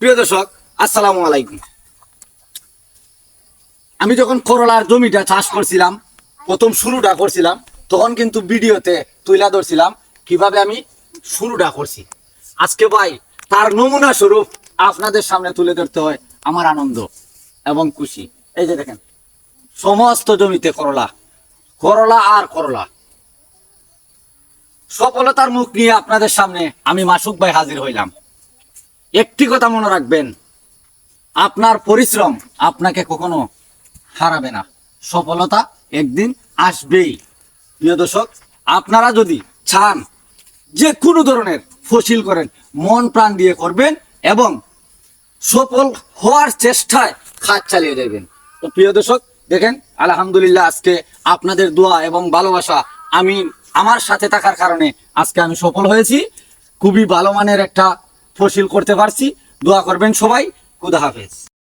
প্রিয় দর্শক, আসসালামু আলাইকুম। আমি যখন করলার জমিটা চাষ করছিলাম, প্রথম শুরুটা করছিলাম, তখন কিন্তু ভিডিওতে তুলে ধরছিলাম কিভাবে আমি শুরুটা করছি। আজকে ভাই তার নমুনা স্বরূপ আপনাদের সামনে তুলে ধরতে হয় আমার আনন্দ এবং খুশি। এই যে দেখেন, সমস্ত জমিতে করলা, করলা আর করলা। সফলতার মুখ নিয়ে আপনাদের সামনে আমি মাসুক ভাই হাজির হইলাম। একটি কথা মনে রাখবেন, আপনার পরিশ্রম আপনাকে কখনো হারাবে না। সফলতা একদিন আসবেই। প্রিয় দর্শক, আপনারা যদি চান যে কোনো ধরনের ফসিল করেন, মন প্রাণ দিয়ে করবেন এবং সফল হওয়ার চেষ্টায় কাজ চালিয়ে যাবেন। তো প্রিয় দর্শক, দেখেন আলহামদুলিল্লাহ, আজকে আপনাদের দোয়া এবং ভালোবাসা আমি আমার সাথে থাকার কারণে আজকে আমি সফল হয়েছি। খুবই ভালো মানের একটা ফসিল করতে পারছি। দোয়া করবেন সবাই। খুদা হাফেজ।